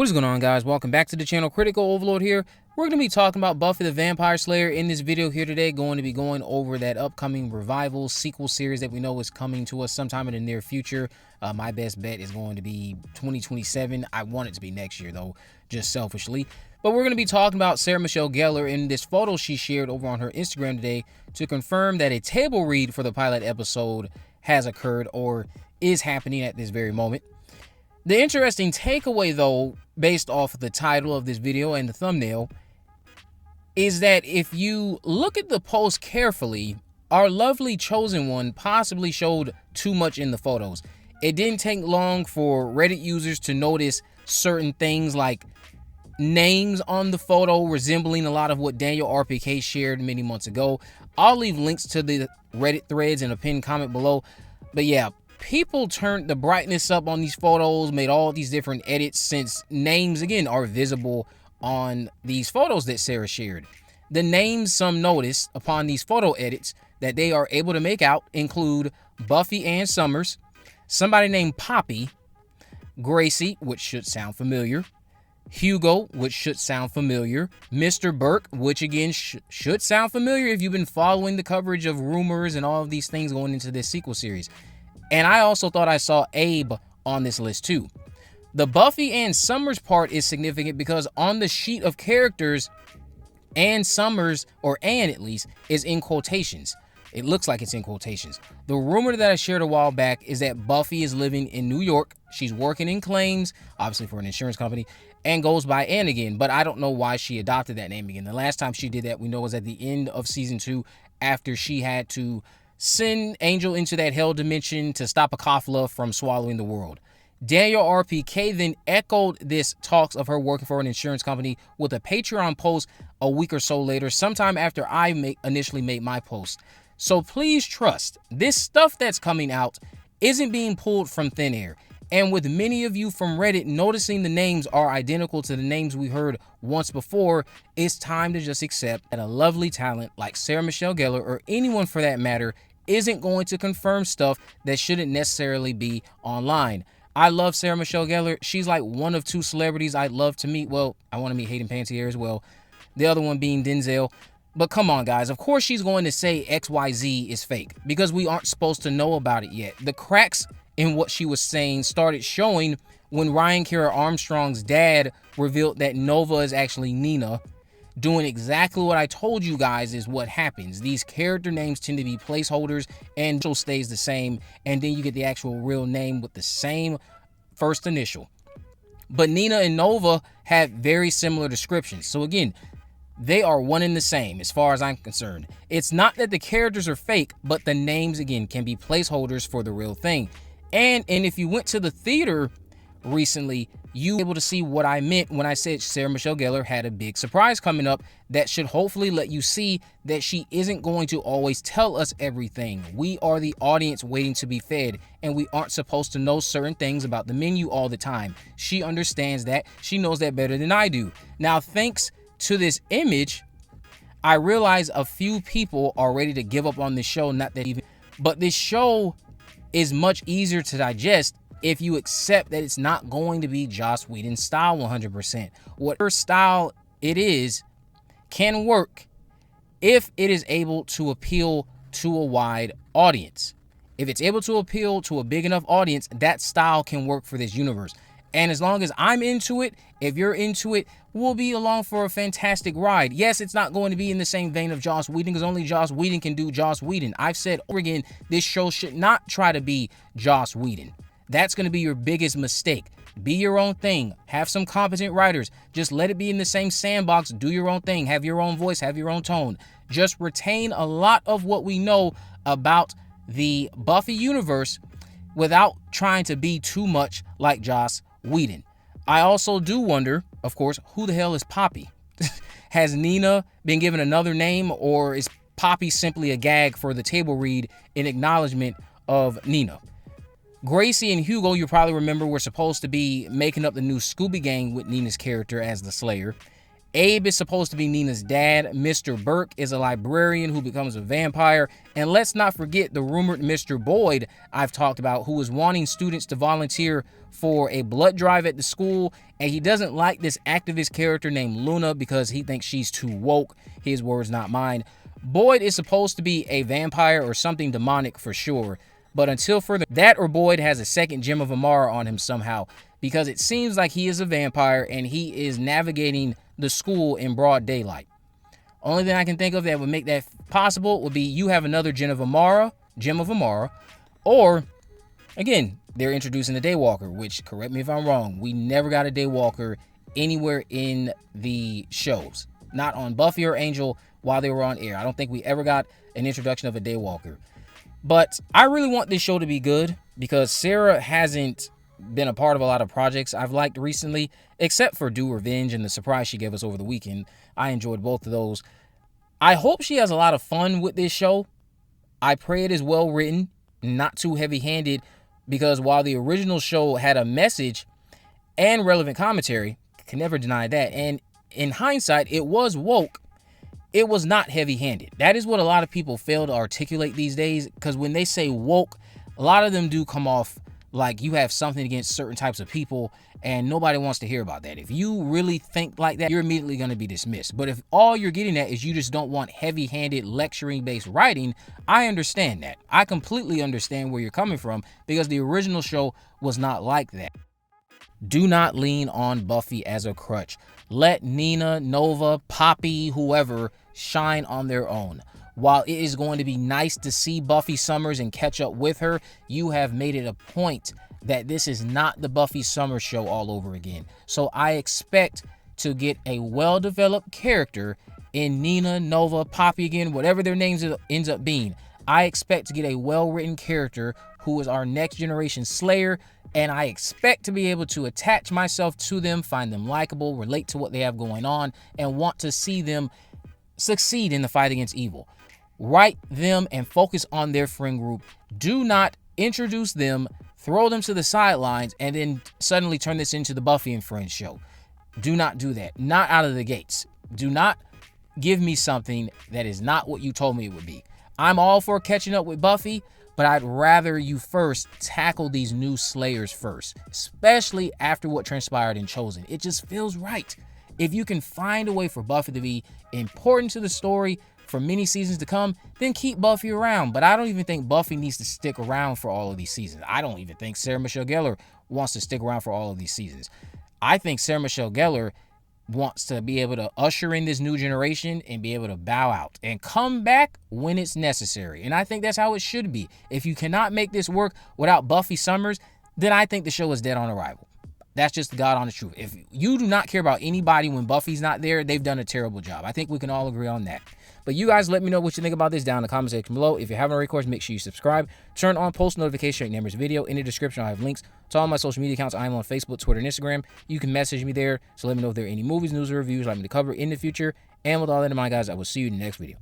What's going on, guys? Welcome back to the channel. Critical Overlord here. We're going to be talking about Buffy the Vampire Slayer in this video here today. Going to be going over that upcoming revival sequel series that we know is coming to us sometime in the near future. My best bet is going to be 2027. I want it to be next year, though, just selfishly. But we're going to be talking about Sarah Michelle Gellar in this photo she shared over on her Instagram today to confirm that a table read for the pilot episode has occurred or is happening at this very moment. The interesting takeaway, though, based off of the title of this video and the thumbnail, is that if you look at the post carefully, our lovely chosen one possibly showed too much in the photos. It didn't take long for Reddit users to notice certain things like names on the photo resembling a lot of what Daniel RPK shared many months ago. I'll leave links to the Reddit threads in a pinned comment below. But yeah, people turned the brightness up on these photos, made all these different edits since names, again, are visible on these photos that Sarah shared. The names some notice upon these photo edits that they are able to make out include Buffy and Summers, somebody named Poppy, Gracie, which should sound familiar, Hugo, which should sound familiar, Mr. Burke, which again should sound familiar if you've been following the coverage of rumors and all of these things going into this sequel series. And I also thought I saw Abe on this list too. The Buffy and Summers part is significant because on the sheet of characters, and Summers, or Ann at least, is in quotations. It looks like it's in quotations. The rumor that I shared a while back is that Buffy is living in New York. She's working in claims, obviously for an insurance company, and goes by Ann again. But I don't know why she adopted that name again. The last time she did that, we know, was at the end of season 2 after she had to send Angel into that hell dimension to stop Akafla from swallowing the world. Daniel RPK then echoed this talks of her working for an insurance company with a Patreon post a week or so later, sometime after I initially made my post. So please trust, this stuff that's coming out isn't being pulled from thin air. And with many of you from Reddit noticing the names are identical to the names we heard once before, it's time to just accept that a lovely talent like Sarah Michelle Gellar, or anyone for that matter, isn't going to confirm stuff that shouldn't necessarily be online. I love Sarah Michelle Gellar. She's like one of 2 celebrities I'd love to meet. Well, I want to meet Hayden Panettiere as well. The other one being Denzel. But come on, guys. Of course she's going to say XYZ is fake because we aren't supposed to know about it yet. The cracks in what she was saying started showing when Ryan Kara Armstrong's dad revealed that Nova is actually Nina, doing exactly what I told you guys is what happens. These character names tend to be placeholders and it stays the same, and then you get the actual real name with the same first initial. But Nina and Nova have very similar descriptions. So again, they are one and the same as far as I'm concerned. It's not that the characters are fake, but the names, again, can be placeholders for the real thing. And if you went to the theater recently, you were able to see what I meant when I said Sarah Michelle Gellar had a big surprise coming up that should hopefully let you see that she isn't going to always tell us everything. We are the audience waiting to be fed, and we aren't supposed to know certain things about the menu all the time. She understands that. She knows that better than I do. Now, thanks to this image, I realize a few people are ready to give up on this show, but this show is much easier to digest if you accept that it's not going to be Joss Whedon's style 100%. Whatever style it is can work if it is able to appeal to a wide audience. If it's able to appeal to a big enough audience, that style can work for this universe. And as long as I'm into it, if you're into it, we'll be along for a fantastic ride. Yes, it's not going to be in the same vein of Joss Whedon because only Joss Whedon can do Joss Whedon. I've said over again, this show should not try to be Joss Whedon. That's going to be your biggest mistake. Be your own thing. Have some competent writers. Just let it be in the same sandbox. Do your own thing. Have your own voice. Have your own tone. Just retain a lot of what we know about the Buffy universe without trying to be too much like Joss Whedon. I also do wonder, of course, who the hell is Poppy? Has Nina been given another name, or is Poppy simply a gag for the table read in acknowledgement of Nina? Gracie and Hugo, you probably remember, were supposed to be making up the new Scooby Gang with Nina's character as the Slayer. Abe is supposed to be Nina's dad. Mr. Burke is a librarian who becomes a vampire. And let's not forget the rumored Mr. Boyd I've talked about, who is wanting students to volunteer for a blood drive at the school. And he doesn't like this activist character named Luna because he thinks she's too woke. His words, not mine. Boyd is supposed to be a vampire or something demonic for sure. But until further, that or Boyd has a second Gem of Amara on him somehow, because it seems like he is a vampire and he is navigating the school in broad daylight. Only thing I can think of that would make that possible would be you have another Gem of Amara, or, again, they're introducing a Daywalker, which, correct me if I'm wrong, we never got a Daywalker anywhere in the shows. Not on Buffy or Angel while they were on air. I don't think we ever got an introduction of a Daywalker. But I really want this show to be good because Sarah hasn't been a part of a lot of projects I've liked recently, except for Do Revenge and the surprise she gave us over the weekend. I enjoyed both of those. I hope she has a lot of fun with this show. I pray it is well written, not too heavy-handed, because while the original show had a message and relevant commentary, can never deny that, and in hindsight, it was woke, it was not heavy-handed. That is what a lot of people fail to articulate these days, because when they say woke, a lot of them do come off like you have something against certain types of people, and nobody wants to hear about that. If you really think like that, you're immediately going to be dismissed. But if all you're getting at is you just don't want heavy-handed lecturing-based writing, I understand that. I completely understand where you're coming from, because the original show was not like that. Do not lean on Buffy as a crutch. Let Nina, Nova, Poppy, whoever, shine on their own. While it is going to be nice to see Buffy Summers and catch up with her, you have made it a point that this is not the Buffy Summers show all over again. So I expect to get a well-developed character in Nina, Nova, Poppy again, whatever their names ends up being. I expect to get a well-written character who is our next generation Slayer, and I expect to be able to attach myself to them, find them likable, relate to what they have going on, and want to see them succeed in the fight against evil. Write them and focus on their friend group. Do not introduce them, throw them to the sidelines, and then suddenly turn this into the Buffy and Friends show. Do not do that. Not out of the gates. Do not give me something that is not what you told me it would be. I'm all for catching up with Buffy, but I'd rather you first tackle these new Slayers first, especially after what transpired in Chosen. It just feels right. If you can find a way for Buffy to be important to the story for many seasons to come, then keep Buffy around. But I don't even think Buffy needs to stick around for all of these seasons. I don't even think Sarah Michelle Gellar wants to stick around for all of these seasons. I think Sarah Michelle Gellar wants to be able to usher in this new generation and be able to bow out and come back when it's necessary. And I think that's how it should be. If you cannot make this work without Buffy Summers, then I think the show is dead on arrival. That's just the God honest truth. If you do not care about anybody when Buffy's not there, they've done a terrible job. I think we can all agree on that. But you guys let me know what you think about this down in the comment section below. If you haven't already, of course, make sure you subscribe. Turn on post notifications right near this video. In the description, I have links to all my social media accounts. I'm on Facebook, Twitter, and Instagram. You can message me there. So let me know if there are any movies, news, or reviews you'd like me to cover in the future. And with all that in mind, guys, I will see you in the next video.